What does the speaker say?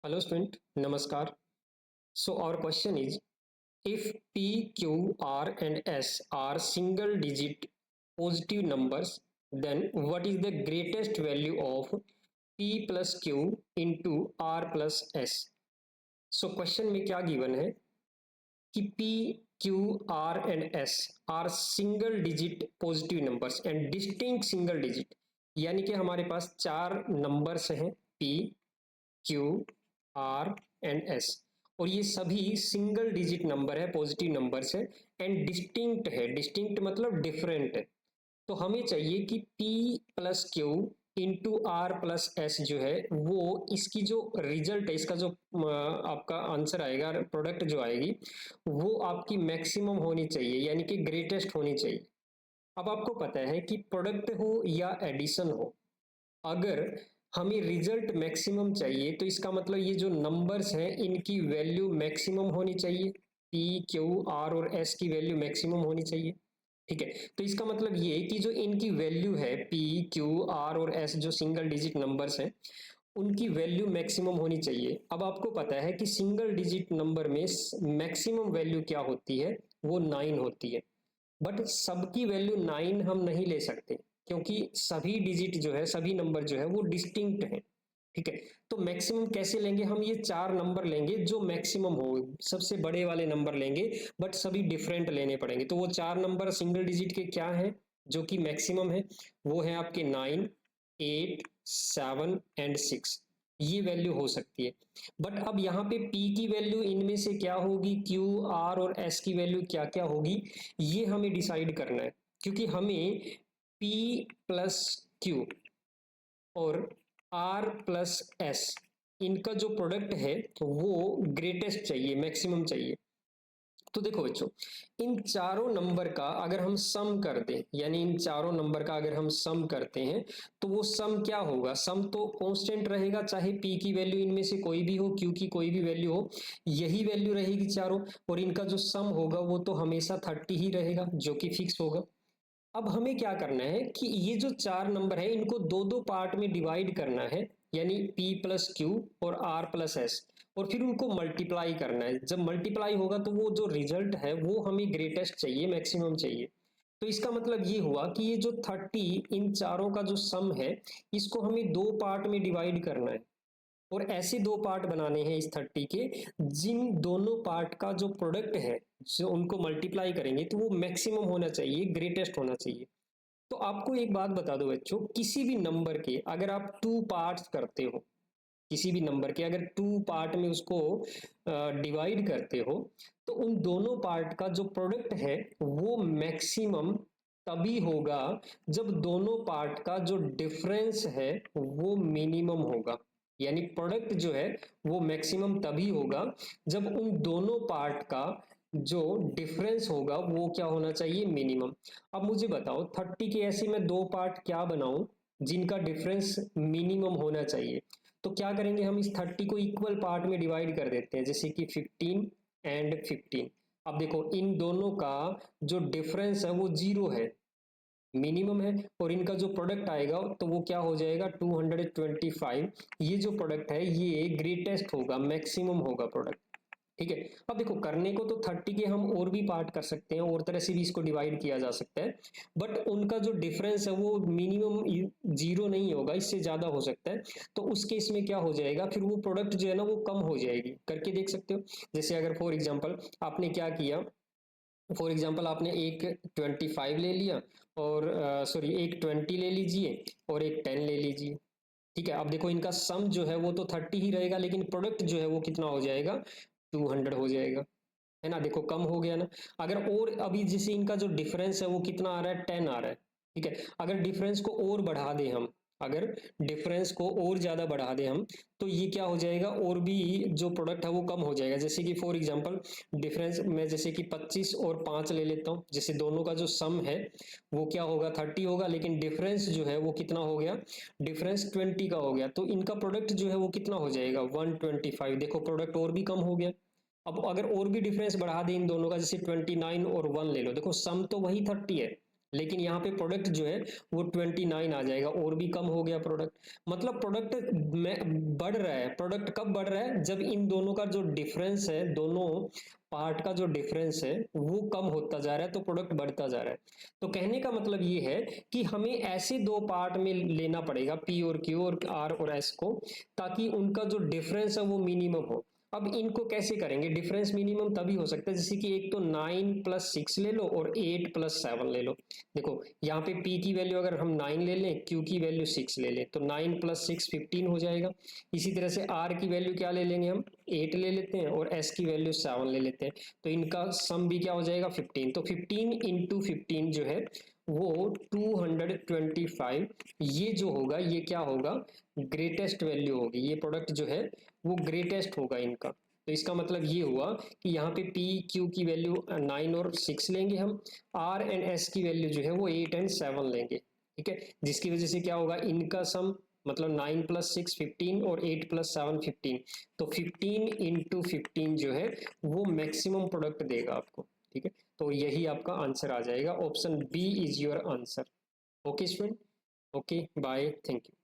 Hello student, Namaskar. So our question is, if P, Q, R and S are single digit positive numbers, then what is the greatest value of P plus Q into R plus S? So question में क्या given है कि P, Q, R and S are single digit positive numbers and distinct single digit, यानी कि हमारे पास चार numbers हैं P, Q, R and S और ये सभी सिंगल डिजिट नंबर है, पॉजिटिव नंबर्स है एंड डिस्टिंक्ट है। डिस्टिंक्ट मतलब डिफरेंट है। तो हमें चाहिए कि P plus Q into R plus S जो है वो इसकी जो रिजल्ट है, इसका जो आपका आंसर आएगा, प्रोडक्ट जो आएगी वो आपकी मैक्सिमम होनी चाहिए, यानी कि ग्रेटेस्ट होनी चाहिए। अब आपको पता है कि प्रोडक्ट हो या एडिशन हो, अगर हमें रिजल्ट मैक्सिमम चाहिए तो इसका मतलब ये जो नंबर्स हैं इनकी वैल्यू मैक्सिमम होनी चाहिए। पी, क्यू, आर और एस की वैल्यू मैक्सिमम होनी चाहिए। ठीक है, तो इसका मतलब ये कि जो इनकी वैल्यू है पी, क्यू, आर और एस, जो सिंगल डिजिट नंबर्स हैं उनकी वैल्यू मैक्सिमम होनी चाहिए। अब आपको पता है कि सिंगल डिजिट नंबर में मैक्सिमम वैल्यू क्या होती है, वो 9 होती है। बट सबकी वैल्यू 9 हम नहीं ले सकते क्योंकि सभी डिजिट जो है, सभी नंबर जो है वो डिस्टिंक्ट है। ठीक है, तो मैक्सिमम कैसे लेंगे हम? ये चार नंबर लेंगे जो मैक्सिमम हो, सबसे बड़े वाले नंबर लेंगे, बट सभी डिफरेंट लेने पड़ेंगे। तो वो चार नंबर सिंगल डिजिट के क्या हैं जो कि मैक्सिमम है? वो है आपके 9, 8, 7 एंड 6। ये वैल्यू हो सकती है। बट अब यहाँ पे P की वैल्यू इनमें से क्या होगी, Q, R और S की वैल्यू क्या क्या होगी, ये हमें डिसाइड करना है। क्योंकि हमें P प्लस Q और R प्लस S इनका जो प्रोडक्ट है वो ग्रेटेस्ट चाहिए, मैक्सिमम चाहिए। तो देखो बच्चों, इन चारों नंबर का अगर हम सम कर दें, यानी इन चारों नंबर का अगर हम सम करते हैं तो वो सम क्या होगा? सम तो कांस्टेंट रहेगा, चाहे P की वैल्यू इनमें से कोई भी हो, Q की कोई भी वैल्यू हो, यही वैल्यू रहेगी चारों, और इनका जो सम होगा वो तो हमेशा 30 ही रहेगा, जो कि फिक्स होगा। अब हमें क्या करना है कि ये जो चार नंबर है इनको दो दो पार्ट में डिवाइड करना है, यानी P प्लस क्यू और R प्लस एस, और फिर उनको मल्टीप्लाई करना है। जब मल्टीप्लाई होगा तो वो जो रिजल्ट है वो हमें ग्रेटेस्ट चाहिए, मैक्सिमम चाहिए। तो इसका मतलब ये हुआ कि ये जो 30 इन चारों का जो सम है इसको हमें दो पार्ट में डिवाइड करना है, और ऐसे दो पार्ट बनाने हैं इस 30 के जिन दोनों पार्ट का जो प्रोडक्ट है, जो उनको मल्टीप्लाई करेंगे तो वो मैक्सिमम होना चाहिए, ग्रेटेस्ट होना चाहिए। तो आपको एक बात बता दो बच्चों, किसी भी नंबर के अगर आप टू पार्ट्स करते हो, किसी भी नंबर के अगर टू पार्ट में उसको डिवाइड करते हो, तो उन दोनों पार्ट का जो प्रोडक्ट है वो मैक्सिमम तभी होगा जब दोनों पार्ट का जो डिफरेंस है वो मिनिमम होगा। यानी प्रोडक्ट जो है वो मैक्सिमम तभी होगा जब उन दोनों पार्ट का जो डिफरेंस होगा वो क्या होना चाहिए? मिनिमम। अब मुझे बताओ 30 के ऐसे मैं दो पार्ट क्या बनाऊं जिनका डिफरेंस मिनिमम होना चाहिए? तो क्या करेंगे, हम इस 30 को इक्वल पार्ट में डिवाइड कर देते हैं, जैसे कि 15 एंड 15। अब देखो इन दोनों का जो डिफरेंस है वो 0 है, मिनिमम है, और इनका जो प्रोडक्ट आएगा तो वो क्या हो जाएगा? 225। ये जो प्रोडक्ट है ये ग्रेटेस्ट होगा, मैक्सिमम होगा प्रोडक्ट। ठीक है, अब देखो करने को तो 30 के हम और भी पार्ट कर सकते हैं, और तरह से भी इसको डिवाइड किया जा सकता है, बट उनका जो डिफरेंस है वो मिनिमम 0 नहीं होगा, इससे ज्यादा हो सकता है। तो उस केस में क्या हो जाएगा, फिर वो प्रोडक्ट जो है ना वो कम हो जाएगी। करके देख सकते हो, जैसे अगर फॉर एग्जाम्पल आपने क्या किया, फॉर एग्जाम्पल आपने एक 25 ले लिया, और सॉरी एक 20 ले लीजिए और एक 10 ले लीजिए। ठीक है, अब देखो इनका सम जो है वो तो 30 ही रहेगा, लेकिन प्रोडक्ट जो है वो कितना हो जाएगा? 200 हो जाएगा, है ना? देखो कम हो गया ना। अगर और अभी जैसे इनका जो डिफरेंस है वो कितना आ रहा है? 10 आ रहा है। ठीक है, अगर डिफरेंस को और बढ़ा दें हम, अगर डिफरेंस को और ज्यादा बढ़ा दें हम, तो ये क्या हो जाएगा, और भी जो प्रोडक्ट है वो कम हो जाएगा। जैसे कि फॉर एग्जांपल डिफरेंस में जैसे कि 25 और 5 ले लेता हूँ, जैसे दोनों का जो सम है वो क्या होगा? 30 होगा, लेकिन डिफरेंस जो है वो कितना हो गया? डिफरेंस 20 का हो गया, तो इनका प्रोडक्ट जो है वो कितना हो जाएगा? 125। देखो प्रोडक्ट और भी कम हो गया। अब अगर और भी डिफरेंस बढ़ा दें इन दोनों का, जैसे 29 और 1 ले लो, देखो सम तो वही 30 है, लेकिन यहाँ पे प्रोडक्ट जो है वो 29 आ जाएगा, और भी कम हो गया प्रोडक्ट। मतलब प्रोडक्ट में बढ़ रहा है। प्रोडक्ट कब बढ़ रहा है? जब इन दोनों का जो डिफरेंस है, दोनों पार्ट का जो डिफरेंस है वो कम होता जा रहा है, तो प्रोडक्ट बढ़ता जा रहा है। तो कहने का मतलब ये है कि हमें ऐसे दो पार्ट में लेना पड़ेगा, पी और क्यू और आर और एस को, ताकि उनका जो डिफरेंस है वो मिनिमम हो। अब इनको कैसे करेंगे? डिफरेंस मिनिमम तभी हो सकता है जैसे कि एक तो 9+6 ले लो और 8+7 ले लो। देखो यहाँ पे p की वैल्यू अगर हम 9 ले लें, q की वैल्यू 6 ले लें, तो 9+6 15 हो जाएगा। इसी तरह से r की वैल्यू क्या ले लेंगे हम? 8 ले लेते हैं, और s की वैल्यू 7 ले लेते हैं, तो इनका सम भी क्या हो जाएगा? 15। तो 15 इंटू 15 जो है वो 225, ये जो होगा ये क्या होगा? ग्रेटेस्ट वैल्यू होगी। ये प्रोडक्ट जो है वो ग्रेटेस्ट होगा इनका। तो इसका मतलब ये हुआ कि यहाँ पे पी क्यू की वैल्यू 9 और 6 लेंगे हम, आर एंड एस की वैल्यू जो है वो 8 एंड 7 लेंगे। ठीक है, जिसकी वजह से क्या होगा? इनका सम मतलब 9+6 15 और 8+7 15, तो 15 इंटू 15 जो है वो मैक्सिमम प्रोडक्ट देगा आपको। ठीक है, तो यही आपका आंसर आ जाएगा। Option B is your answer. Okay student, okay bye, thank you.